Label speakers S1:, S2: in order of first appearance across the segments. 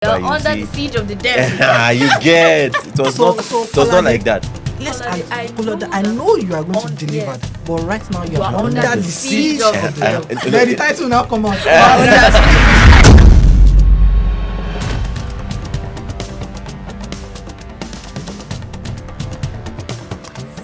S1: You're under the siege of the devil.
S2: You get it was not like that.
S3: Let's I know you are going to deliver, but right now you are under the siege of the devil. Let the title now come out.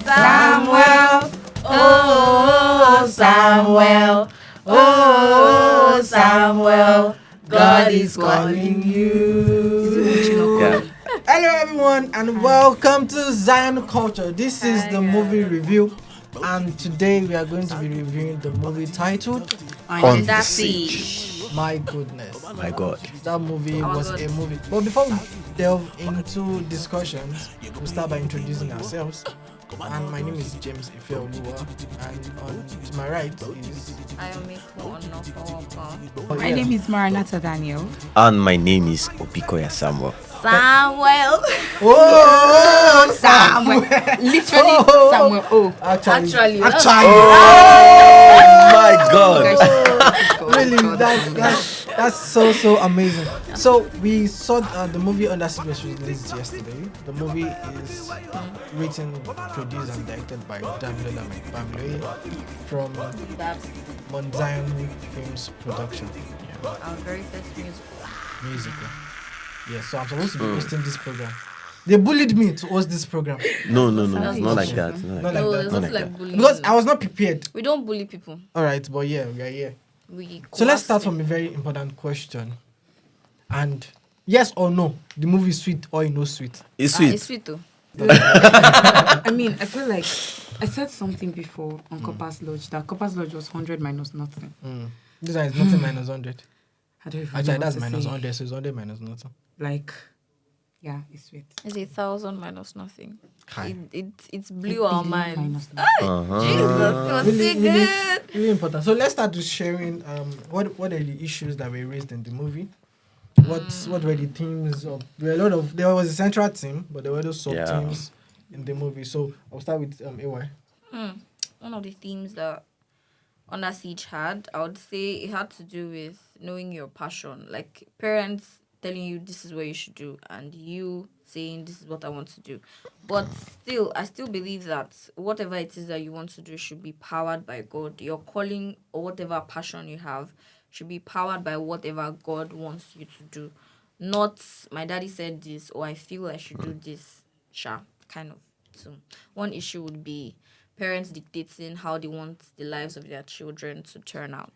S1: Samuel, oh Samuel, oh Samuel, God is calling you.
S2: Yeah.
S3: Hello everyone and welcome to Zion Culture. This is the movie review and today we are going to be reviewing the movie titled
S1: Under Siege.
S3: My goodness.
S2: My God.
S3: That movie was a movie. But before we delve into discussions, we'll start by introducing ourselves. And my name is James Ife James, and to my right is
S1: Ayokanmi.
S4: My name is Maranatha Daniel.
S2: And my name is Opikoya Samuel.
S1: Samuel.
S3: Oh
S4: Samuel. Literally Samuel. Oh.
S1: Actually.
S2: Oh my God.
S3: Really, that's so amazing. So we saw the movie Under Siege was released yesterday. The movie is written, produced and directed by Mke Bamiloye from Zion Films Production.
S1: Our very first
S3: Musical. Yeah, so I'm supposed to be hosting this program. They bullied me to host this program.
S2: No, it's not like that.
S1: No, it's not
S2: like
S1: like
S2: that.
S1: bullying.
S3: Because I was not prepared.
S1: We don't bully people.
S3: Alright, but yeah, we are here.
S1: We
S3: So let's start
S1: coerce
S3: from a very important question. And yes or no, the movie is sweet or no sweet?
S2: It's
S1: them.
S2: sweet.
S1: It's sweet though.
S4: I mean, I feel like I said something before on Copper's Lodge that Copper's Lodge was 100 minus nothing.
S3: This one is nothing minus 100.
S4: I don't even know
S3: Actually,
S4: what
S3: that's
S4: to
S3: minus
S4: say.
S3: 100, so it's 100 minus nothing.
S4: Like, yeah, it's sweet.
S1: It's 1,000 minus nothing.
S3: Hi.
S1: It blew our
S4: Minus
S1: minds.
S4: nothing.
S1: Jesus, it was
S3: Really,
S1: so
S3: really,
S1: good.
S3: really important. So let's start with sharing what are the issues that were raised in the movie. What were the themes of there was a central theme, but there were those sub themes in the movie. So I'll start with AY.
S1: One of the themes that Under Siege had, I would say it had to do with knowing your passion. Like parents telling you this is what you should do and you saying this is what I want to do. But still, I still believe that whatever it is that you want to do should be powered by God. Your calling or whatever passion you have should be powered by whatever God wants you to do. Not my daddy said this or I feel I should do this. Kind of. So one issue would be parents dictating how they want the lives of their children to turn out.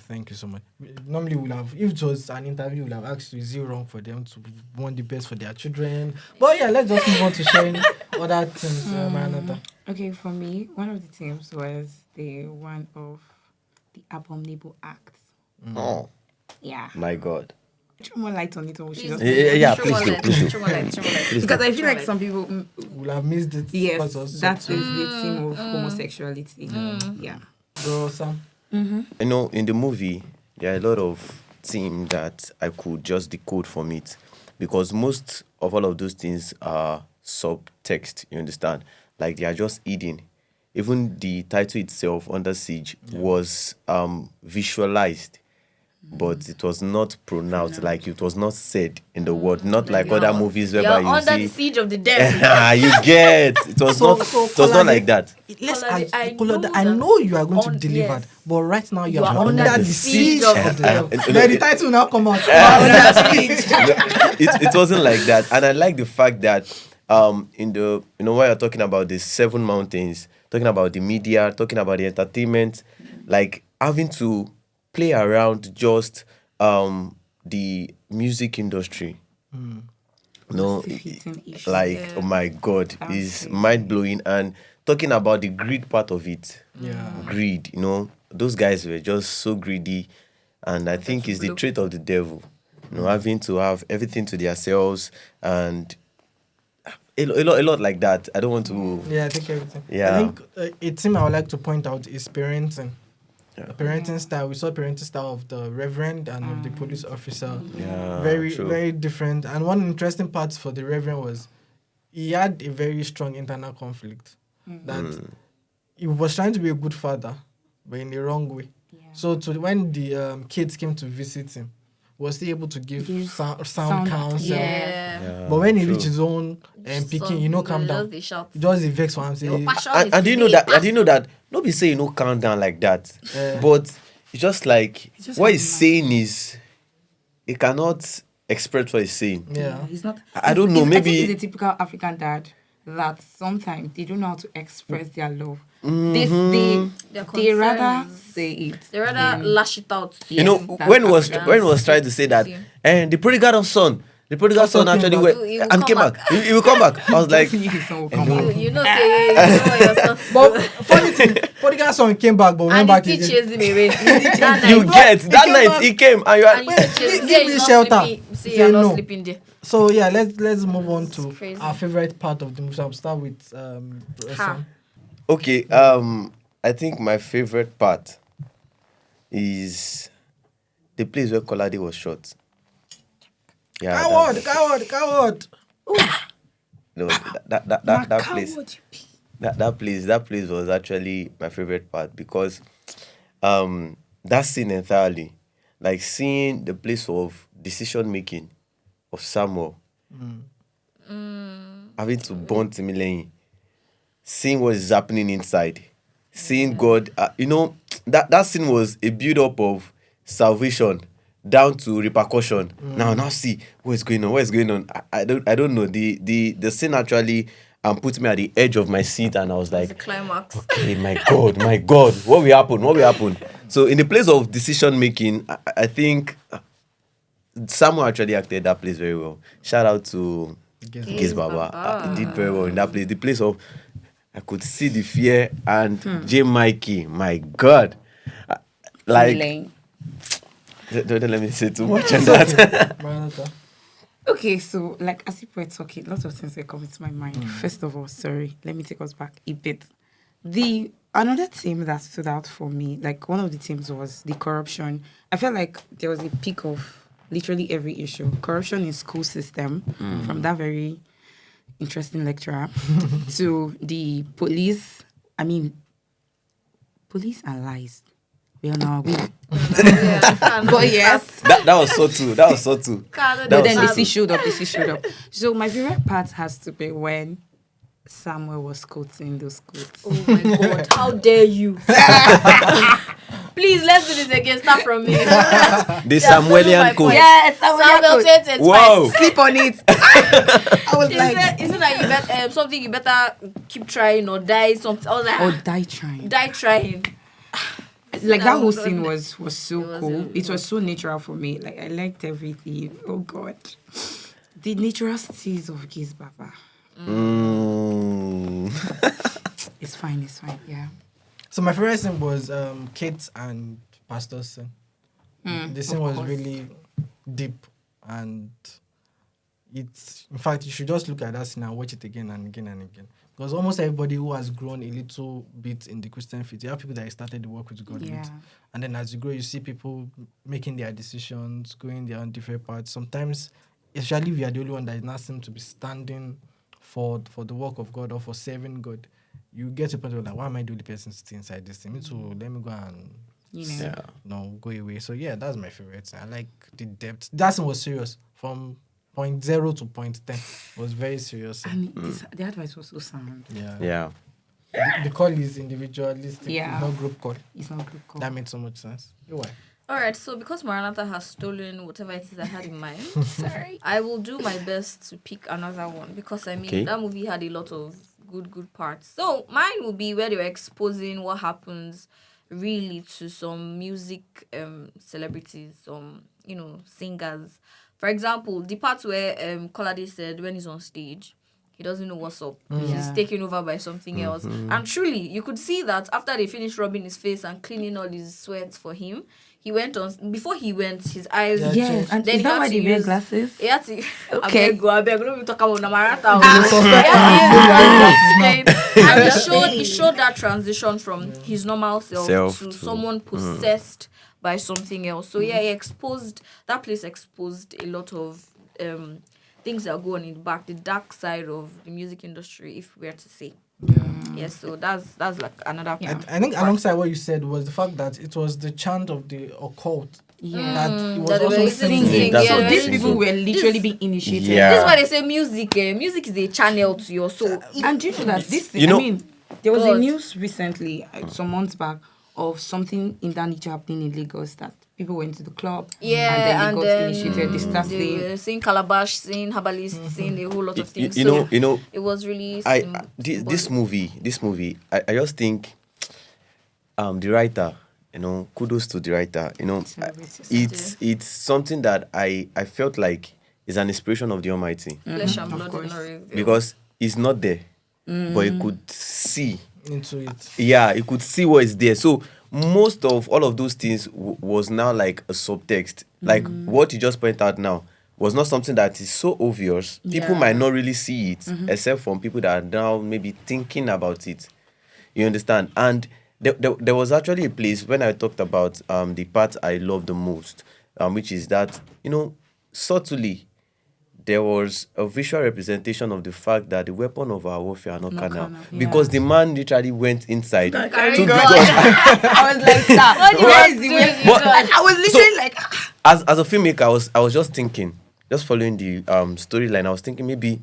S3: Thank you so much. Normally, if it was an interview, we'll have asked you, is it wrong for them to want the best for their children? But yeah, let's just move on to sharing other things, Maranatha.
S4: Okay, for me, one of the themes was the one of the abominable acts.
S2: Oh
S4: Yeah.
S2: my God.
S4: Throw more light on it, or she just
S2: Yeah,
S1: Throw
S2: please
S1: more
S2: do,
S1: light,
S2: please do.
S1: throw more light, throw more light.
S2: Please
S4: because I feel
S1: Throw
S4: like
S1: light.
S4: some people,
S3: We'll have missed it.
S4: yes,
S3: because of
S4: that is
S3: subtle.
S4: the theme of homosexuality. Yeah.
S3: Bro, Sam.
S2: You know, in the movie, there are a lot of themes that I could just decode from it because most of all of those things are subtext, you understand? Like they are just hidden. Even the title itself, Under Siege, was visualized, but it was not pronounced, like it was not said in the word, not like other movies
S1: You're
S2: whereby you
S1: under
S2: see.
S1: the siege of the devil.
S2: You get it was not like that.
S3: I know you are going to deliver,
S1: yes.
S3: but right now you
S1: You
S3: are
S1: are
S3: under the siege of the devil.
S2: and-
S3: Let the title now come out.
S2: It wasn't like that, and I like the fact that in the while you're talking about the 7 mountains, talking about the media, talking about the entertainment, like having to play around just the music industry. No,
S4: Defeating issues.
S2: like oh my God,
S4: Sounds
S2: is
S4: crazy.
S2: mind blowing, and talking about the greed part of it.
S3: Yeah.
S2: Greed, those guys were just so greedy, and I think it's the
S1: blow.
S2: trait of the devil. Having to have everything to themselves and a lot like that. I don't want to.
S3: Yeah, I think everything.
S2: Yeah.
S3: I think a thing I would like to point out is parenting. The parenting style. We saw parenting style of the reverend and of the police officer.
S2: Yeah,
S3: Very,
S2: true.
S3: very different. And one interesting part for the reverend was he had a very strong internal conflict. That he was trying to be a good father, but in the wrong way.
S4: Yeah.
S3: So when the kids came to visit him, was still able to give
S4: Give
S3: sound
S4: sound,
S3: counsel.
S1: Yeah.
S3: But when he
S2: true.
S3: reached his own picking, calm down.
S1: Just the shout.
S3: Just the vex for him say,
S1: Your passion is
S2: And do you
S1: to
S2: know
S1: be a
S2: that? And do you know
S1: pastor.
S2: that? Nobody say calm down like that.
S3: Eh.
S2: But it's just like
S4: just
S2: what
S4: has
S2: he's
S4: mind.
S2: saying is he cannot express what he's saying.
S3: yeah.
S4: He's not.
S2: I don't know,
S4: I think
S2: maybe-
S4: he's a typical African dad that sometimes they don't know how to express their love.
S1: Their
S4: They rather
S1: concerns.
S4: say it.
S1: They rather lash it out. to
S2: You know,
S1: him.
S4: that's
S2: when was
S1: African.
S2: trying to say that,
S1: See.
S2: and the prodigal son actually
S3: came
S2: went
S1: back. He will
S2: and
S1: come
S2: came back.
S1: back.
S2: He will come back. I was like,
S4: Just knew his son will come
S2: hello.
S4: back.
S1: You know, say you know what your son.
S3: But funny thing, Prodigal son came back, but went
S1: And
S3: back
S1: he still
S3: again.
S1: chased him away. That
S2: You
S1: night.
S2: get that
S3: came
S2: night
S3: back.
S2: he came and you
S1: And you
S2: are
S1: still chase him.
S3: give
S1: Say
S3: me
S1: he's not
S3: shelter.
S1: sleeping. Say
S3: Say
S1: you're not
S3: no.
S1: sleeping there.
S3: So yeah, let's move on to
S1: crazy.
S3: our favorite part of the movie. So I'll start with Sam.
S2: okay. I think my favorite part is the place where Kolade was shot. Yeah,
S3: Coward.
S2: no, that place. That place was actually my favorite part because that scene entirely, like seeing the place of decision making of Samuel having to burn Timileyin, seeing what is happening inside, seeing God, that scene was a build up of salvation down to repercussion. Now see what's going on. I don't know. The scene actually put me at the edge of my seat, and I was
S1: The
S2: like,
S1: climax.
S2: hey, my God, what will happen? So in the place of decision making, I think Samuel actually acted that place very well. Shout out to Giz Baba. He did very well in that place. The place of, I could see the fear, and J. Mikey, my God. Like,
S4: Lane.
S2: don't let me say too much on that.
S3: Maranatha.
S4: Okay, so like as if we're talking, lots of things are coming to my mind. First of all, sorry, let me take us back a bit. Another theme that stood out for me, like one of the themes was the corruption. I felt like there was a peak of literally every issue. Corruption in school system, from that very interesting lecturer to the police. I mean, police and lies. Well, now we. But yes.
S2: that was so too.
S4: But then
S2: was
S4: they
S2: so
S4: still showed up. So my favorite part has to be when Samuel was quoting those quotes.
S1: Oh my God! How dare you? Please, let's do this again. Start from me.
S2: The Samuelian code.
S4: Yes,
S1: Samuel said it's
S2: Whoa.
S1: fine.
S4: sleep on it. I was
S1: Isn't that you better something you better keep trying or die something? I was like,
S4: or die trying.
S1: die trying.
S4: Like that whole
S1: No,
S4: scene
S1: no.
S4: was so cool. It was so natural for me. Like I liked everything. Oh God, the natural steez of Giz Baba. It's fine. Yeah.
S3: So my favorite scene was Kate and Pastor's scene. The scene
S4: of
S3: was
S4: course.
S3: really deep, and it's, in fact, you should just look at that scene and watch it again and again and again. Because almost everybody who has grown a little bit in the Christian faith, you have people that started the work with God
S4: Yeah.
S3: with. And then as you grow, you see people making their decisions, going their own different paths. Sometimes, especially if you are the only one that is not seem to be standing for the work of God or for serving God, you get to a point where like, why am I the only person sitting inside this thing? Me too, let me go and go away. So yeah, that's my favorite. I like the depth. That scene was serious. From point 0 to point 10 was very serious.
S4: And the advice was so sound.
S2: Yeah.
S3: The call is individualistic,
S4: Yeah.
S3: not group call.
S4: It's not good call.
S3: That made so much sense. Why?
S1: All right, so because Maranatha has stolen whatever it is I had in mind, sorry, I will do my best to pick another one because I mean
S2: Okay.
S1: that movie had a lot of good parts. So mine will be where they were exposing what happens really to some music celebrities, some singers. For example, the part where Kolade said when he's on stage, he doesn't know what's up. He's
S4: Yeah.
S1: taken over by something else. And truly, you could see that after they finished rubbing his face and cleaning all his sweat for him, he went on. Before he went, his eyes.
S3: Yeah,
S4: Yes, and
S1: Then
S4: is
S1: he
S4: that
S1: had
S4: why
S1: to
S4: they wear
S1: use-
S4: glasses?
S1: He had to.
S4: Okay.
S1: I beg, no, we talk about Namarata.
S3: Suspect
S1: And he showed that transition from his normal self to
S2: To-
S1: someone possessed by something else. So yeah, that place exposed a lot of things that go on in the back, the dark side of the music industry, if we are to say. Yes, so that's like another.
S4: Yeah.
S3: I think alongside what you said was the fact that it was the chant of the occult
S4: Yeah.
S3: that it was
S1: That they were
S3: also
S1: listening to
S3: singing.
S1: sing,
S2: That's
S1: yeah.
S4: So
S2: what
S4: these
S2: I'm
S4: people
S2: saying.
S4: were literally being initiated.
S2: Yeah.
S1: This is why they say music. Music is a channel to your soul.
S4: And do you know that this thing,
S2: You know-
S4: I mean, there was a
S1: God.
S4: news recently, some months back, of something in that nature happening in Lagos that people went to the club
S1: Yeah,
S4: and then they got initiated. They start
S1: they
S4: saying,
S1: were saying calabash, saying herbalist, saying a whole lot of things.
S2: You
S1: So
S2: know,
S1: it was really
S2: this movie, I just think, the writer, kudos to the writer. It's something that I felt like is an inspiration of the Almighty,
S1: flesh and
S4: of
S1: blood
S4: course.
S1: did not reveal.
S2: because it's not there, but you could see.
S3: Into it.
S2: Yeah, you could see what is there. So most of all of those things was now like a subtext. Like what you just pointed out now was not something that is so obvious. People
S4: Yeah.
S2: might not really see it, except from people that are now maybe thinking about it. You understand? And there was actually a place when I talked about the part I love the most, which is that, subtly there was a visual representation of the fact that the weapon of our warfare are not carnal.
S4: carnal,
S2: Because
S4: yeah.
S2: the man literally went inside to
S1: Carry
S2: the
S1: God.
S2: God.
S4: I was like, sir,
S1: What do you
S4: where
S1: want
S4: is
S1: to
S4: the
S1: do
S4: way?
S1: with God?
S4: I was literally like,
S2: As a filmmaker, I was just thinking, just following the storyline, I was thinking maybe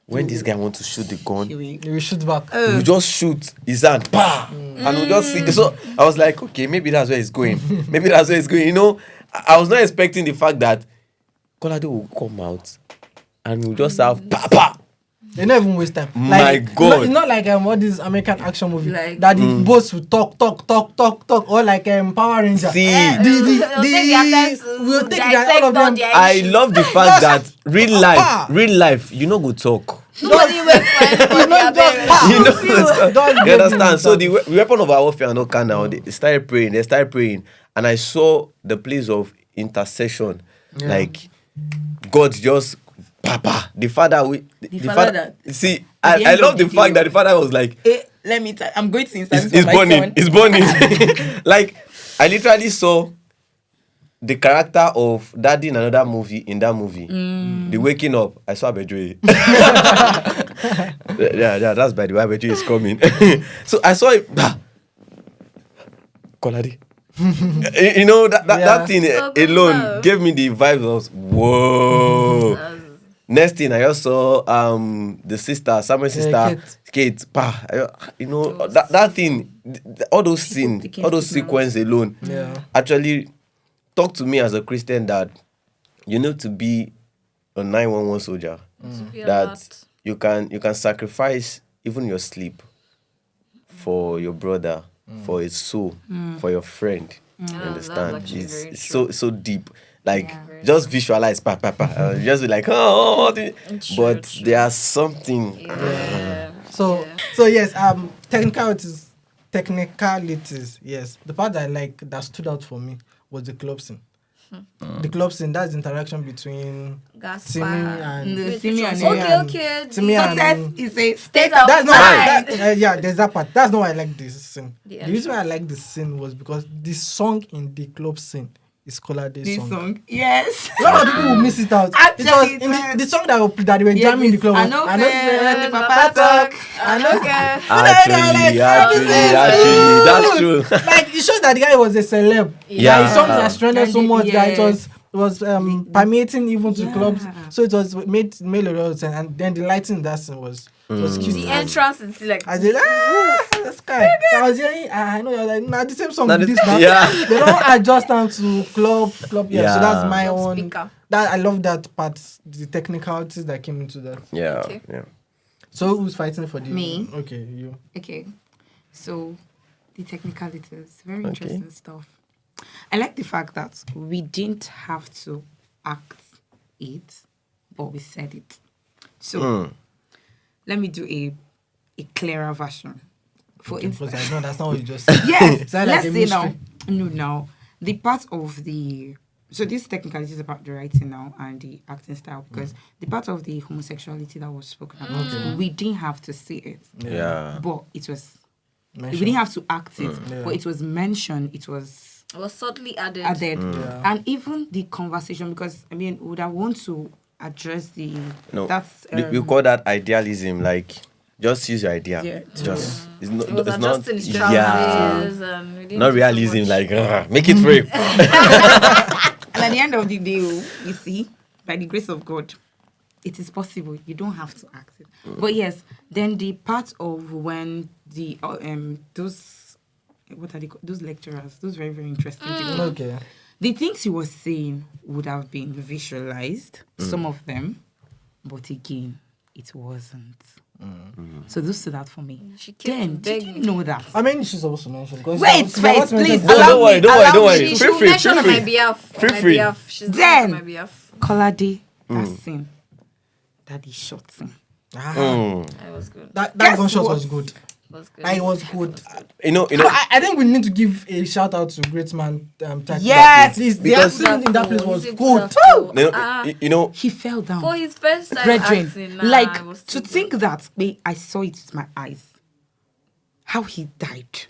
S2: when this guy wants to shoot the gun,
S3: You shoot back.
S2: he will just shoot his hand, pa, and we'll just see. So I was like, okay, maybe that's where it's going. Maybe that's where it's going. I was not expecting the fact that Kolade will come out and we'll just have pa pa.
S3: They don't even waste time.
S2: My God.
S3: It's not like all these American action movies
S4: Like-
S3: that the boss will talk, or like Power Ranger.
S2: See,
S1: They'll take their time to
S3: we'll take
S1: dissect
S3: all of
S1: all
S3: them.
S1: their
S2: I
S1: issues.
S2: love the fact that
S3: Just
S2: real life, you know, go talk.
S1: Nobody waits for anybody.
S3: not just
S1: abeg.
S3: pa.
S2: You know,
S3: Don't
S2: you
S3: get
S2: understand?
S3: me
S2: So the
S3: started.
S2: weapon of our warfare are not carnal. They started praying, and I saw the place of intercession, like God just papa. The father, the
S4: father that-
S2: See,
S4: at the
S2: I
S4: end
S2: love
S4: of
S2: the
S4: the
S2: fact
S4: day,
S2: that the father was like,
S4: let me I'm going to install
S2: it's burning, it's burning. Like I literally saw the character of Daddy in another movie. In that movie, the waking up, I saw Abejoye. yeah, that's by the way Abejoye is coming. So I saw it. Kolade. That thing
S1: So good
S2: alone
S1: love.
S2: gave me the vibes of whoa. Next thing I just saw the sister, Samuel's sister, Kate. That thing, all those scenes, all those sequences alone, actually talk to me as a Christian that you need to be a 911 soldier.
S1: Be
S2: That
S1: alert.
S2: you can sacrifice even your sleep for your brother, for his soul, for your friend. You
S1: that's
S2: understand?
S1: actually very
S2: It's
S1: true.
S2: so deep. Like
S4: Yeah.
S2: just visualize, pa pa pa. Just be like, but
S1: True.
S2: there's something.
S1: Yeah.
S3: So yes, technicalities. Yes, the part that stood out for me was the club scene. The club scene, that's the interaction between
S1: Gaspar.
S3: Timmy and
S4: Timmy and
S1: Okay.
S3: Timmy
S4: Success
S3: and
S4: is a
S1: State of
S3: that's not
S1: mind.
S3: yeah, there's that part. That's not why I like this scene.
S1: The
S3: The reason why I like this scene was because the song in the club scene is Kolade's
S4: this
S3: song.
S4: song. Yes.
S3: A lot of people will miss it out.
S4: Actually,
S3: It was
S4: it
S3: in
S4: was.
S3: the song that they were jamming in the club.
S4: I
S3: was,
S4: know
S3: say,
S4: Papa talk.
S3: I know.
S2: Actually, that's true.
S3: Like it shows that the guy was a celeb.
S2: Yeah.
S3: Like, his songs are trended so
S4: And
S3: much that
S4: yes.
S3: it was permeating even to
S4: Yeah.
S3: clubs. So it was made a lot of sense. And then the lighting in that scene was cute.
S1: The entrance is like
S3: I did the sky. I was hearing. I know you're like nah, the same song.
S2: Nah,
S3: with
S2: the-
S3: this now.
S2: yeah.
S3: They don't adjust them to club. Yeah. So that's my
S1: Club
S3: own.
S1: speaker.
S3: That I love that part. The technicalities that came into that.
S2: Yeah,
S1: Okay.
S2: yeah.
S3: So who's fighting for the
S4: Me.
S3: Okay, you.
S4: Okay, so the technicalities, very interesting stuff. I like the fact that we didn't have to act it, but we said it. So let me do a clearer version. For
S3: Because
S4: instance,
S3: I know that's not what you just said.
S4: yes,
S3: Sound like
S4: let's
S3: a
S4: say now.
S3: mystery.
S4: No, now the part of the so this technicalities about the writing now and the acting style because the part of the homosexuality that was spoken about, we didn't have to say it,
S2: Yeah.
S4: but it was. We
S3: Mention.
S4: didn't have to act it,
S3: Yeah.
S4: but it was mentioned. It was
S1: it was subtly added.
S4: added,
S3: Yeah.
S4: and even the conversation because I mean, would I want to address the
S2: No,
S4: that's
S2: we call that idealism. Like just use your idea.
S4: Yeah.
S2: Just it's not.
S1: It was
S2: It's not.
S1: adjusting his
S2: Yeah.
S1: trousers and we didn't
S2: Not
S1: do so
S2: realism.
S1: much.
S2: Like make it frame.
S4: And at the end of the day, you see, by the grace of God, it is possible. You don't have to act it. But yes, then the part of when the those what are they called? Those lecturers, those very very interesting people.
S3: Okay.
S4: The things he was saying would have been visualized, some of them, but again, it wasn't. So those stood out for me.
S1: She kept
S4: Then, did
S1: begging
S4: you
S1: me.
S4: know that?
S3: I mean, she's supposed to mention. Because
S4: Wait, first, please.
S2: No, don't worry. Don't worry.
S1: She
S2: Feel
S1: will
S2: free.
S1: mention
S2: Feel
S1: on my
S2: free.
S1: behalf.
S2: Feel
S1: on my
S2: free.
S1: behalf. She's
S4: Then-
S1: on my behalf.
S4: Kolade, that scene, that he shot him.
S2: Mm.
S1: It was good.
S3: That
S4: Guess
S3: gunshot
S4: what?
S3: was good.
S1: It was good.
S3: It was good.
S2: You know.
S3: I think we need to give a shout out to Great Man.
S4: Yes,
S3: please. The
S2: because-
S3: acting in that place was
S1: He's a
S3: good.
S1: actor.
S2: You know,
S1: Ah,
S2: you know,
S4: He fell down.
S1: for his first time
S4: Brethren,
S1: acting,
S4: like
S1: it was
S4: to
S1: too
S4: think
S1: good.
S4: that I saw it with my eyes. How he died.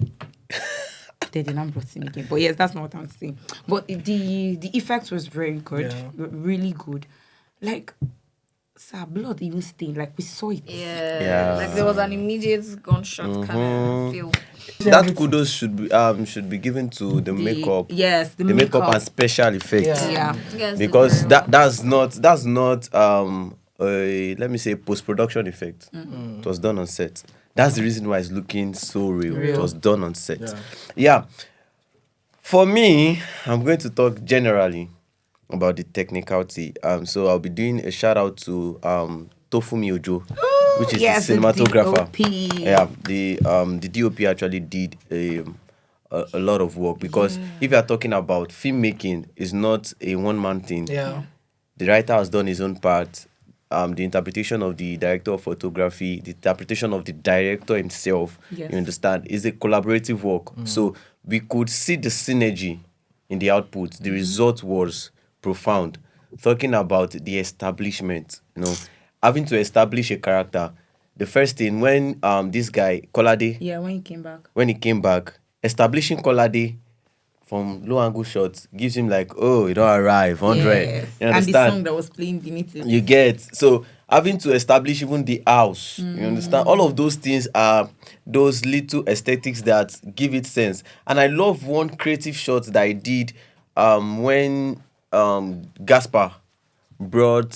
S4: They did not brought him again. But yes, that's not what I'm saying. But the effect was very good,
S3: Yeah.
S4: really good. Like, sir, blood even stained. Like we saw it.
S2: Yeah.
S1: Like there was an immediate gunshot kind of feel.
S2: that kudos should be given to the makeup.
S4: Yes,
S2: The makeup and special effects.
S3: Yeah.
S4: Yeah.
S1: You guys did
S2: Because
S1: very well.
S2: that's not a, let me say, post-production effect. It was done on set. That's the reason why it's looking so real. It was done on set. Yeah. For me, I'm going to talk generally about the technicality. So I'll be doing a shout out to Tofumi Ojo, which is
S4: yes,
S2: the cinematographer.
S4: DOP.
S2: Yeah, the DOP actually did a lot of work, because if you are talking about filmmaking, it's not a one-man thing.
S3: Yeah.
S2: The writer has done his own part. The interpretation of the director of photography, the interpretation of the director himself,
S4: Yes.
S2: you understand, is a collaborative work. So we could see the synergy in the output. The result was profound. Talking about the establishment, having to establish a character. The first thing, when this guy, Kolade,
S4: Yeah, when he came back.
S2: when he came back, establishing Kolade from low angle shots gives him like, oh, you don't arrive, 100.
S4: Yes.
S2: You
S4: And the
S2: understand?
S4: song that was playing beneath it.
S2: You get. So having to establish even the house, you understand? All of those things are those little aesthetics that give it sense. And I love one creative shot that I did when Gaspar brought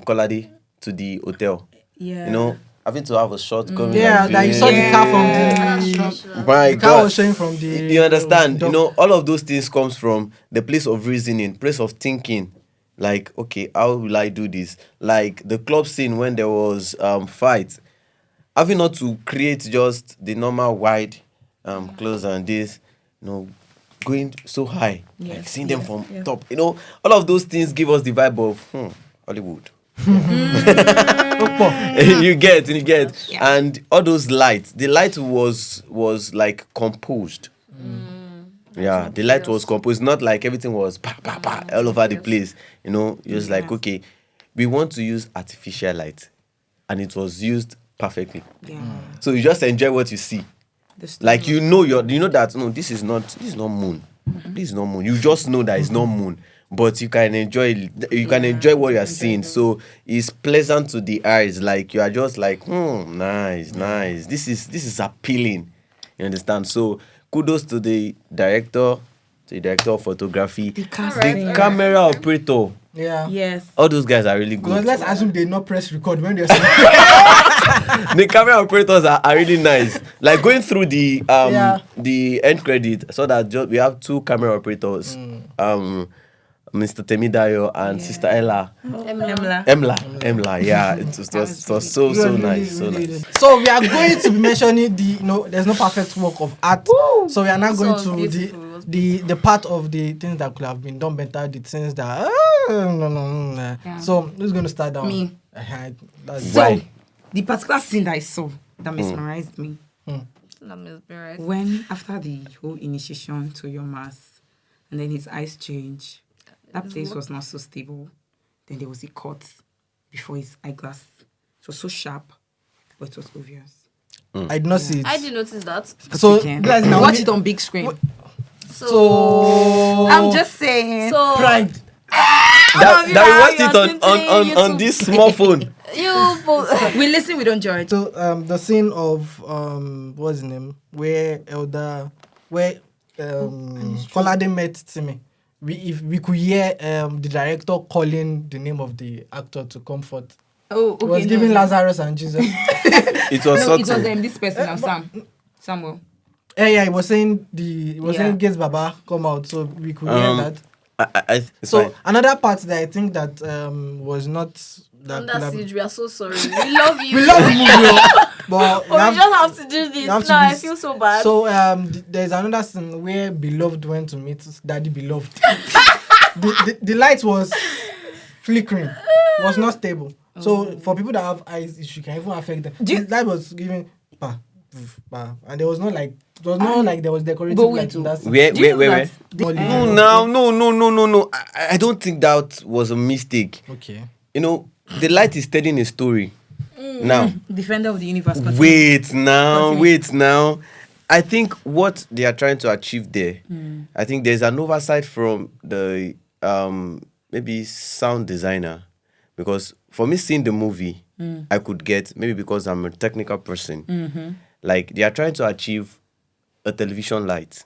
S2: Kolade to the hotel.
S4: Yeah.
S2: Having to have a shot coming.
S3: Yeah,
S2: and
S3: that you saw the
S2: doing-
S3: car from
S1: Yeah.
S2: My
S3: the car
S2: God.
S3: was showing from the.
S2: You understand?
S3: dock.
S2: All of those things comes from the place of reasoning, place of thinking. Like, okay, how will I do this? Like the club scene when there was fight, having not to create just the normal wide clothes and this, going so high, like
S4: Yes,
S2: seeing them
S4: yes,
S2: from
S4: yes.
S2: top. All of those things give us the vibe of Hollywood. you get,
S4: Yeah.
S2: and all those lights. The light was like composed. Yeah, the light was composed. Not like everything was all over the place. It was like,
S4: Yes.
S2: okay, we want to use artificial light, and it was used perfectly.
S4: Yeah.
S2: So you just enjoy what you see.
S4: The story
S2: Like
S4: was-
S2: you know that no, this is not moon. This is not moon. You just know that it's not moon, but you can enjoy enjoy what you are seeing. So it's pleasant to the eyes. Like you are just like, nice. This is appealing. You understand? So kudos to the director of photography,
S4: The
S2: the
S4: casting.
S2: camera operator.
S3: Yeah.
S4: Yes.
S2: All those guys are really
S3: Because
S2: good.
S3: let's assume they not press record when they're saying.
S2: The camera operators are really nice. Like going through the
S3: Yeah.
S2: the end credit, so that we have two camera operators, Mr. Temidayo and Sister Ella.
S4: Emla.
S2: Emla, yeah, it was so nice, so nice.
S3: So we are going to be mentioning there's no perfect work of art. So we are now going
S1: was
S3: to
S1: beautiful.
S3: the part of the things that could have been done better, the things that no.
S4: Yeah.
S3: So who's going to start down?
S4: Me.
S3: That's
S4: So,
S2: Why?
S4: the particular scene that I saw that mesmerized me,
S1: That must be right.
S4: when after the whole initiation to your mass, and then his eyes change, that place was not so stable. Then there was a cut before his eyeglass. It was so sharp, but it was obvious.
S3: I did not see it.
S1: I did notice that.
S3: So
S4: Again.
S3: guys, now
S4: Watch it on big screen.
S3: So
S4: I'm just saying.
S1: So
S3: pride.
S2: That we watched
S1: you
S2: it
S1: are
S2: on
S1: tinting
S2: this small phone.
S1: You
S4: We listen, we don't judge.
S3: So the scene of what's his name? Where Kolade met Timmy. If we could hear the director calling the name of the actor to comfort.
S4: Oh, okay.
S3: He was giving Lazarus and Jesus.
S2: It was
S4: No, it was
S2: subtle.
S4: this person now, Samuel.
S3: Yeah, he was saying saying Gates Baba come out, so we could hear that.
S2: It's
S3: So
S2: fine.
S3: another part that I think that was not that
S1: Under Siege, we are so sorry. We love you.
S3: we love the movie, but
S1: But we just have to do this.
S3: you
S1: Now
S3: have to
S1: I
S3: be-
S1: feel so bad.
S3: So there's another scene where Beloved went to meet Daddy Beloved. the light was flickering, was not stable. So for people that have eyes issue, can even affect them. The light was giving and there was not like there was decorative
S4: But
S3: light
S4: wait,
S3: in that scene.
S2: Where?
S4: Do you know
S2: No. I don't think that was a mistake.
S3: Okay.
S2: You know, the light is telling a story. Now,
S4: Defender of the universe.
S2: wait now. I think what they are trying to achieve there, I think there's an oversight from the maybe sound designer, because for me seeing the movie, I could get, maybe because I'm a technical person, like they are trying to achieve a television light.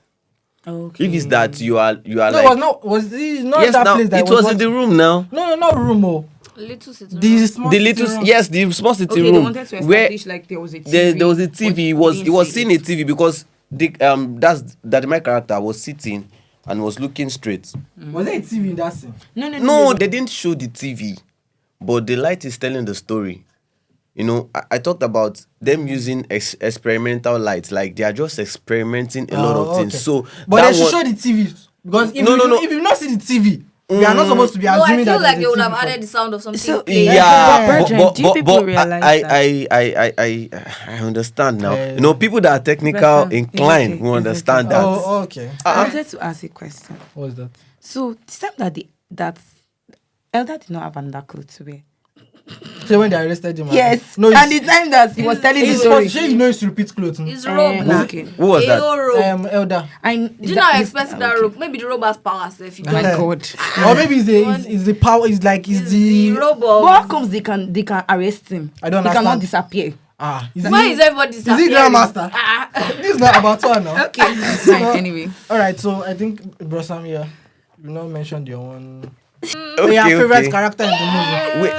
S4: Okay.
S2: If it's that you are
S3: No,
S2: like,
S3: it was not. Was it not
S2: yes,
S3: that
S2: now
S3: place that
S2: it was in
S3: watching?
S2: the room now.
S3: No, not room. Oh,
S1: Little sitting
S3: the
S1: room.
S3: small
S2: The
S3: sitting
S2: little,
S3: room.
S2: yes, the small sitting
S4: Okay, they
S2: room
S4: wanted to
S2: where
S4: establish like there was a TV.
S2: there was a TV. He
S4: but
S2: was
S4: they didn't
S2: seeing
S4: say
S2: a TV because that my character was sitting and was looking straight.
S3: Was there a TV in that scene?
S2: No, they didn't show the TV, but the light is telling the story. You know, I talked about them using experimental lights, like they are just experimenting a lot of things.
S3: Okay.
S2: So,
S3: But
S2: that
S3: they should
S2: one-
S3: show the TV because if
S2: No,
S3: you
S2: no.
S3: if you not see the TV, we are not supposed to be
S1: No, I
S3: assuming
S1: feel
S3: that
S1: like they
S3: there's a
S1: would have
S3: TV for-
S1: added the sound of something
S4: So-
S1: playing.
S2: Yeah,
S4: Brethren,
S2: but
S4: do you people realize
S2: I understand now.
S3: Yeah.
S2: You know, people that are technical
S4: Brethren,
S2: inclined
S4: it's
S2: will
S4: okay,
S2: understand
S4: it's okay.
S2: that.
S3: Oh, okay.
S4: I wanted to ask a question.
S3: What was that?
S4: So the time that Elder did not have another clothes to wear.
S3: So when they arrested him,
S4: Yes.
S3: no,
S4: And the time that he was telling the
S3: it's
S4: story.
S3: for sure you know it's repeat clothes.
S1: It's robe.
S4: Okay.
S2: Who was that?
S1: Robe.
S3: Elder.
S4: I
S1: Do you know how expensive that robe? Maybe the robe has power. So if you
S4: My
S1: don't,
S4: God.
S3: Or maybe it's the power. It's like it's
S1: the
S3: the
S1: robe
S4: But
S1: of.
S4: how comes they can arrest him?
S3: I don't
S4: He cannot
S3: understand.
S4: disappear.
S1: Why is everybody
S3: Is he
S1: disappearing?
S3: grandmaster?
S1: Ah,
S3: This is not about her now.
S4: Okay. It's fine. Anyway.
S3: All right, so I think Bro Sam, you not mentioned your one.
S2: Okay,
S3: Your favorite
S2: okay.
S3: character in the movie.
S2: Wait,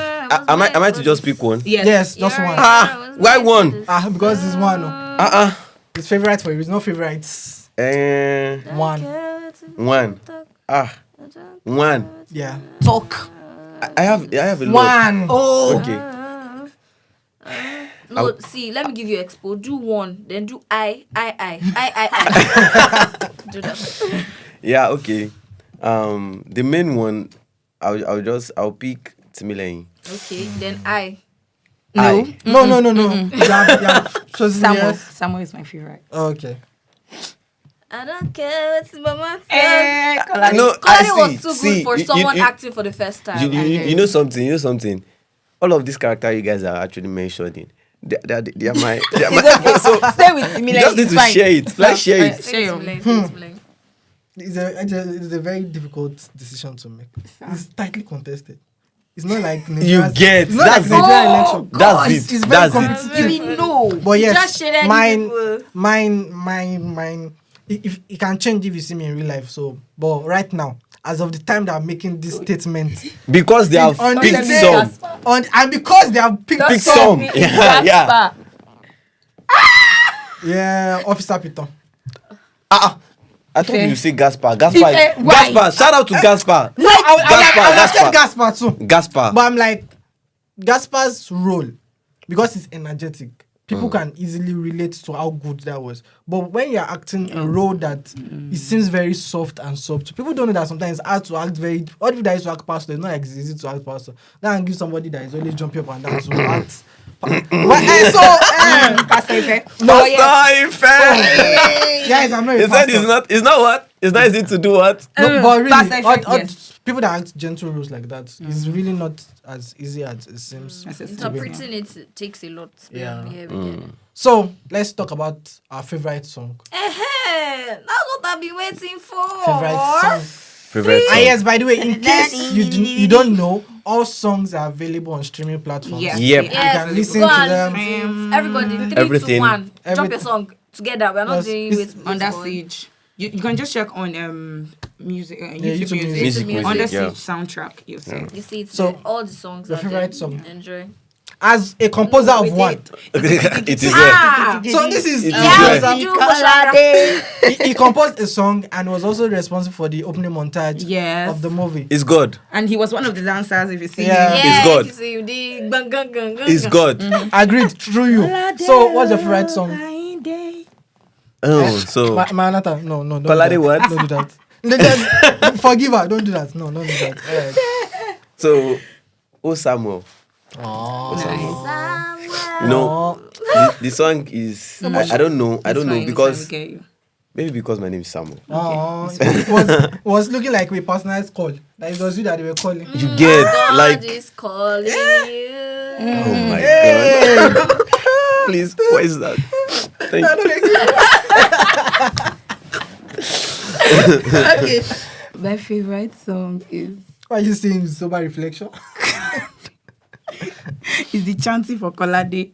S2: am I to just pick one?
S4: Yes.
S3: Yes, just one.
S2: Why one?
S3: Because it's one. His favorite for you. It's not favorites. One.
S2: One. One.
S3: Yeah.
S4: Talk.
S2: I have a lot.
S3: One.
S4: Oh.
S2: Okay.
S1: No, see, let me give you expo. Do one, then do I. Do that.
S2: Yeah, okay. The main one, I'll pick Timileyin.
S1: Okay, then I.
S4: No.
S3: No. Yeah.
S4: Samuel is my favorite.
S3: Okay.
S1: I don't care what mama
S4: Eh,
S1: said.
S4: Kalani.
S2: No,
S1: Kalani was too
S2: see,
S1: good for
S2: you-
S1: someone
S2: you-
S1: acting for the first time.
S2: You know something. All of these characters you guys are actually mentioning, they are my. So
S4: Stay with me.
S2: you just need to share it. Let's share it.
S1: Say it to Blaine, say it to Blaine.
S3: It's a very difficult decision to make. It's tightly contested. It's not like
S2: You
S3: Nigeria's-
S2: get
S3: it's not
S2: that's
S3: like Nigerian
S2: it.
S3: election.
S2: That's
S3: It's
S2: it.
S3: very
S2: That's
S3: competitive.
S2: it.
S1: No.
S3: But yes,
S1: Just share any people.
S3: mine. If it can change if you see me in real life. So, but right now, as of the time that I'm making this statement,
S2: Because they have
S3: on
S2: picked
S3: this day,
S2: some.
S3: and because they have picked
S2: Pick
S3: some,
S2: some. Yeah.
S3: yeah, Officer Piton.
S2: I thought you say Gaspar.
S4: why?
S2: Gaspar. Shout out to Gaspar.
S3: No, I said
S2: Gaspar.
S3: Gaspar too.
S2: Gaspar.
S3: But I'm like, Gaspar's role, because it's energetic, people can easily relate to how good that was. But when you're acting a role that it seems very soft and soft, people don't know that sometimes it's hard to act very. All people that used to act pastor, it's not like it's easy to act pastor. Then give somebody that is always jumping up and down to act.
S4: Pastor Ife.
S3: No, guys, I'm not a
S2: He said
S3: pastor.
S2: it's not what? It's not easy to do what?
S3: No, but really,
S4: Pastor Ife, yes.
S3: people that act gentle roles like that, it's really not as easy as it seems. to be.
S1: Interpreting it takes a lot.
S3: Yeah.
S1: we get it.
S3: So let's talk about our favorite song.
S1: That's what I've been waiting for.
S3: Favorite song.
S2: Favorite
S3: Ah,
S2: song.
S3: yes, by the way, in case you don't know, all songs are available on streaming platforms.
S4: Yeah.
S2: Yep.
S3: You
S1: Yes,
S3: can listen
S1: go
S3: to
S1: and
S3: them.
S1: listen to it. Everybody, 3,
S2: Everything.
S1: 2, 1. Drop
S3: Everything.
S1: your song together. We're not
S3: Yes,
S1: doing
S3: it's
S1: with
S4: Under
S1: phone.
S4: Siege. You can just check on YouTube,
S3: YouTube
S4: music.
S3: Music.
S2: Music,
S4: Under
S2: yeah.
S4: Siege soundtrack. You'll see.
S1: You see, it's
S3: So,
S1: there. All the songs
S3: your
S1: are
S3: favorite
S1: there.
S3: song?
S1: Enjoy.
S3: As a composer
S1: No,
S3: of
S1: we
S3: one,
S1: did.
S2: It is
S1: Ah!
S3: so this is
S2: It is
S1: Yeah,
S2: there.
S1: we do Oshaka.
S3: he composed a song and was also responsible for the opening montage
S4: Yes.
S3: of the movie.
S2: It's God.
S4: And he was one of the dancers, if you see
S3: Yeah.
S4: him.
S1: Yeah,
S2: God.
S1: you see, you did. Gung, gung, gung, gung,
S2: It's
S1: gung.
S2: God.
S3: Agreed, through you. So, what's your favorite song?
S2: Oh, so
S3: Manata, no, don't
S2: Kolade
S3: do that.
S2: what?
S3: Don't do that. Forgive her, don't do that. No, don't do that. Alright.
S2: so Oh Samuel. You know, the song is I don't know because maybe because my name is Samuel.
S3: It was looking like we personalized call. Like it was you that they were calling.
S2: You get
S1: God
S2: like
S1: is calling you.
S2: oh my god. Please, what is that? Thank you.
S4: Okay. My favorite song is
S3: Why are you saying sober reflection?
S4: the chanting for Kolade.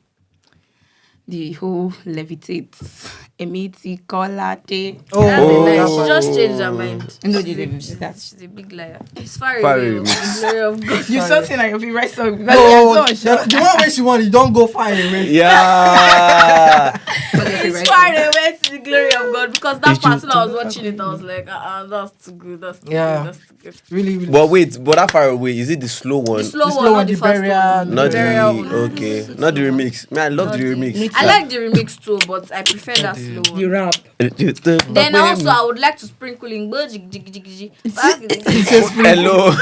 S4: The whole levitates. Emiti Kolade.
S1: That's a lie.
S3: that
S1: She
S3: part.
S1: just changed her mind.
S4: No,
S1: She's
S4: they
S1: a-
S4: didn't.
S1: she's-
S4: That's
S1: She's a big liar. It's far
S2: Far
S1: away.
S2: away.
S1: The glory of God.
S4: you something like your favorite song. Because
S3: No,
S4: you're so
S3: the one where she won, you don't go far away.
S2: Yeah.
S1: It's far away to the glory of God because that
S2: Did you-
S1: part when I was watching it, I was like, that's too good. That's too
S3: Yeah.
S1: good. That's too good.
S3: Really, really.
S2: But wait, but that far away, is it the slow one?
S1: The slow
S3: The
S1: one,
S3: slow
S1: not
S3: one,
S1: the
S3: the
S1: fast
S3: burial,
S1: one.
S2: Not
S1: Burial
S2: the
S1: one.
S2: okay, not the remix. Man, I love
S1: Not
S2: the
S1: the-
S2: remix.
S1: I like the remix too, but I prefer that slow one.
S4: You rap.
S1: Then also, I would like to sprinkle in jig jig jig jig.
S2: Hello.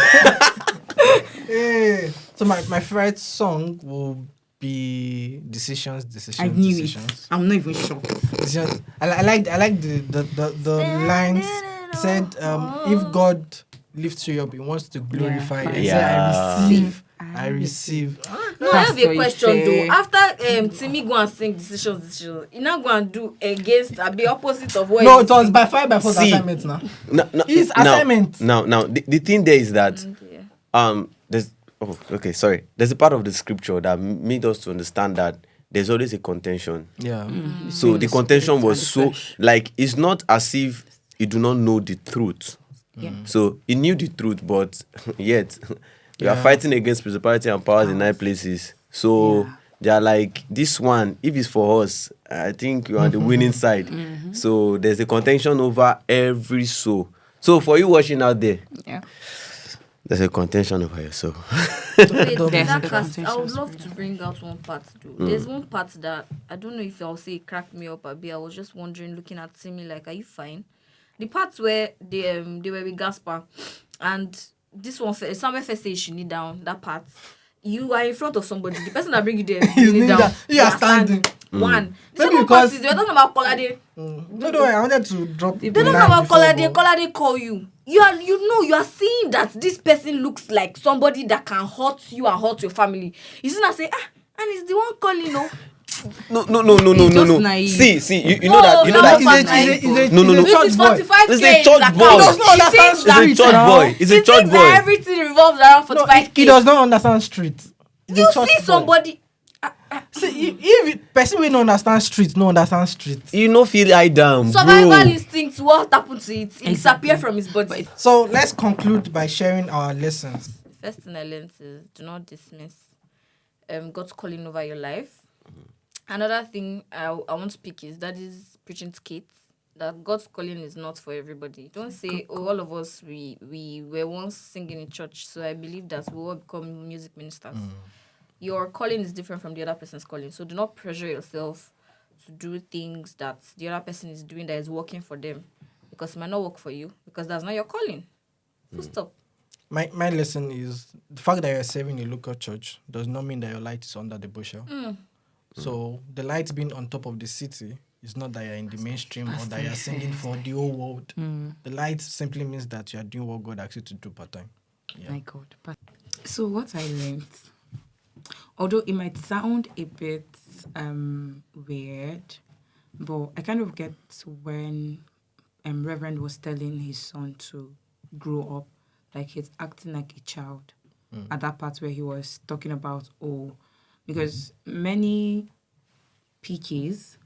S3: Hey. So my favorite song will be Decisions.
S4: I knew it.
S3: Decisions.
S4: I'm not even shocked.
S3: Decisions. I like the lines said if God lifts you up, he wants to glorify you. He said,
S2: Yeah.
S3: I receive.
S1: No, I have a
S4: Pastor
S1: question
S4: Ife.
S1: though. After Timmy go and sing decisions, he now go and do against the opposite of what
S3: No,
S1: he
S3: it was
S1: sing.
S3: by fire by force
S2: See.
S3: assignment now.
S2: No,
S3: His assignment.
S2: Now, the thing there is that
S1: Yeah.
S2: there's sorry. There's a part of the scripture that made us to understand that there's always a contention.
S3: Yeah.
S2: So the contention was so
S4: flesh.
S2: like it's not as if you do not know the truth.
S4: Yeah.
S2: So he knew the truth, but yet we are
S3: Yeah.
S2: fighting against principality and powers in high places. So
S4: Yeah.
S2: they are like this one. If it's for us, I think you are on the winning side. So there's a contention over every soul. So for you watching out there,
S4: Yeah.
S2: there's a contention over your soul.
S1: Wait,
S3: Double
S1: that
S4: the
S1: cast, I would
S4: contentions
S1: love to bring out one part though. There's one part that I don't know if I'll say it cracked me up a bit. I was just wondering, looking at Timmy, like, are you fine? The part where they were with Gaspar, and this one somewhere first say she knee down. That part, you are in front of somebody. The person that bring you there,
S3: He's
S1: knee
S3: knee
S1: down.
S3: down. You are standing.
S1: One. The
S3: Maybe
S1: second part
S3: because-
S1: is we're talking about Kolade.
S3: No, I wanted to drop.
S1: They don't know about Kolade. Kolade call you. You are seeing that this person looks like somebody that can hurt you and hurt your family. You see, I say, and it's the one calling, no.
S4: just naive.
S2: See, you know that
S1: No,
S2: that
S1: no,
S2: No.
S1: It is 45K.
S2: It's a
S1: in
S2: church
S1: his
S2: boy.
S1: account.
S2: He does
S3: not understand
S1: He thinks
S2: It's a
S1: that-
S2: church
S3: now.
S2: boy. It's
S1: he
S2: a church
S1: thinks that
S2: boy.
S1: everything revolves around 45K.
S3: He does not understand street. He's a
S1: You
S3: church
S1: see
S3: boy.
S1: somebody.
S3: See, if person will not understand street, no understand street.
S2: You know, feel eye down,
S1: Survival
S2: bro.
S1: instinct, what happened to it? It disappear from his body.
S3: So let's conclude by sharing our lessons.
S1: First thing I learned is do not dismiss God's calling over your life. Another thing I want to pick is that is preaching to kids that God's calling is not for everybody. Don't say, oh, all of us we were once singing in church, so I believe that we will become music ministers. Your calling is different from the other person's calling, so do not pressure yourself to do things that the other person is doing that is working for them, because it might not work for you because that's not your calling. Full stop.
S3: My lesson is the fact that you're serving a local church does not mean that your light is under the bushel. So the light being on top of the city is not that you're in the mainstream or that you're singing for the whole world. The light simply means that you are doing what God asks you to do part time.
S4: My God. So what I learned, although it might sound a bit weird, but I kind of get when Reverend was telling his son to grow up. Like he's acting like a child at that part where he was talking about, because many PKs,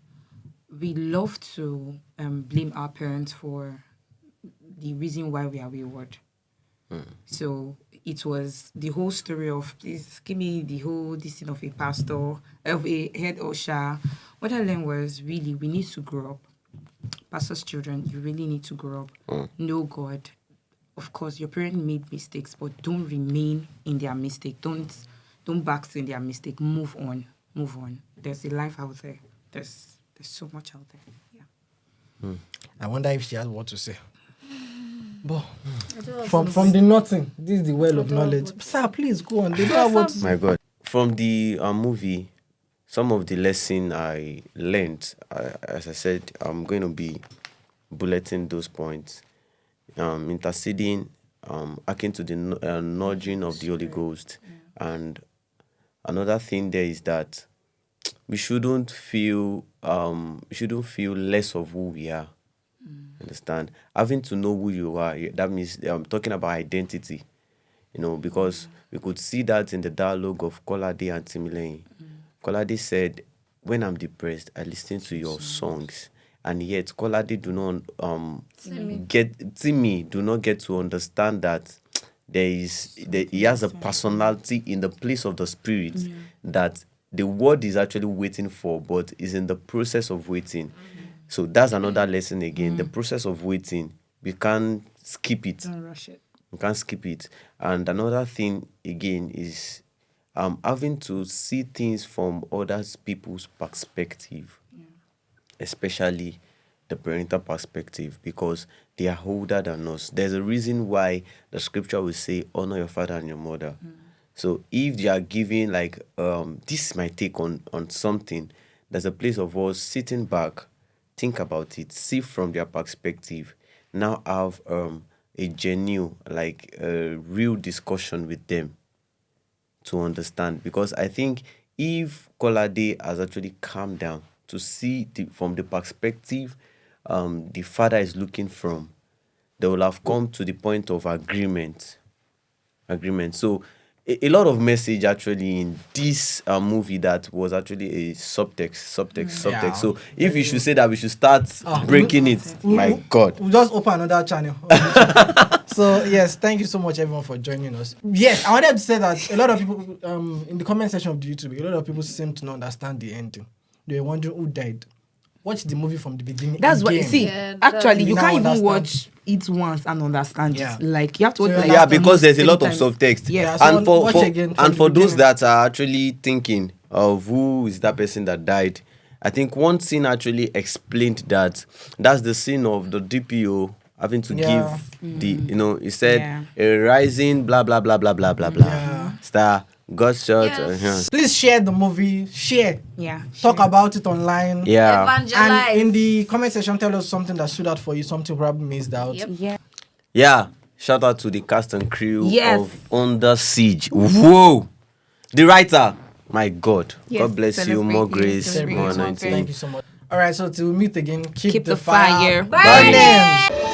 S4: we love to blame our parents for the reason why we are wayward. So it was the whole story of, please give me the whole this thing of a pastor, of a head usher. What I learned was, really, we need to grow up. Pastor's children, you really need to grow up. Know God. Of course, your parents made mistakes, but don't remain in their mistake. Don't backstay in their mistake. Move on. There's a life out there. There's so much out there. Yeah.
S3: I wonder if she has what to say. But
S1: I don't have
S3: from
S1: something.
S3: the nothing, this is the well of
S1: I don't have
S3: knowledge.
S1: what to
S3: Sir, please go on. They don't have what to say.
S2: My God. From the movie, some of the lesson I learned, as I said, I'm going to be bulleting those points, interceding, akin to the nudging of the Holy Ghost. And another thing there is that we shouldn't feel less of who we are. Understand? Having to know who you are, that means I'm talking about identity. Because we could see that in the dialogue of Kolade and Timileyin. Kolade said, when I'm depressed, I listen to your songs. And yet Kolade Timi do not get to understand that he has a personality in the place of the spirit that the word is actually waiting for, but is in the process of waiting. So that's another lesson again. The process of waiting, we can't skip it.
S4: Don't rush it.
S2: You can't skip it. And another thing again is having to see things from other people's perspective, especially the parental perspective, because they are older than us. There's a reason why the scripture will say, honor your father and your mother. So if they are giving this is my take on something, there's a place of us sitting back, think about it, see from their perspective, now have a genuine, a real discussion with them to understand. Because I think if Kolade has actually calmed down to see from the perspective the father is looking from, they will have come to the point of agreement. So a lot of message actually in this movie that was actually a subtext.
S3: Yeah.
S2: So if you should say that we should start breaking it, my God.
S3: We'll just open another channel. So yes, thank you so much everyone for joining us. Yes, I wanted to say that a lot of people in the comment section of the YouTube, a lot of people seem to not understand the ending. They were wondering who died. Watch the movie from the beginning.
S4: That's what,
S3: again.
S4: see,
S1: Yeah,
S4: actually,
S3: that-
S4: you
S3: We
S4: can't
S3: now
S4: even
S3: understand.
S4: watch it once and understand
S3: Yeah.
S4: it. Like, you have to watch
S3: So
S4: like
S2: Yeah, because there's a lot of
S4: times.
S2: subtext.
S4: Yeah.
S3: So
S2: And for
S3: watch again from
S2: and
S3: the
S2: for those
S3: beginning.
S2: that are actually thinking of who is that person that died, I think one scene actually explained that that's the scene of the DPO having to
S3: Yeah.
S2: give he said
S4: Yeah.
S2: a rising blah blah blah blah blah blah blah
S3: Yeah.
S2: star got shot.
S1: Yes.
S3: Please share the movie. Share.
S4: Yeah.
S3: Talk about it online.
S2: Yeah.
S1: Evangelize.
S3: And in the comment section, tell us something that stood out for you, something probably missed out.
S1: Yep.
S4: Yeah.
S2: Yeah. Shout out to the cast and crew
S4: Yes.
S2: of Under Siege. Whoa. The writer. My God.
S4: Yes,
S2: God bless you.
S4: celebrate
S2: More
S4: you,
S2: grace,
S4: celebrate
S2: more
S4: you.
S2: anointing.
S3: Thank you so much. All right, so till we meet again, keep
S4: Keep
S3: the
S4: the
S3: fire
S4: fire
S3: burning.
S2: burning.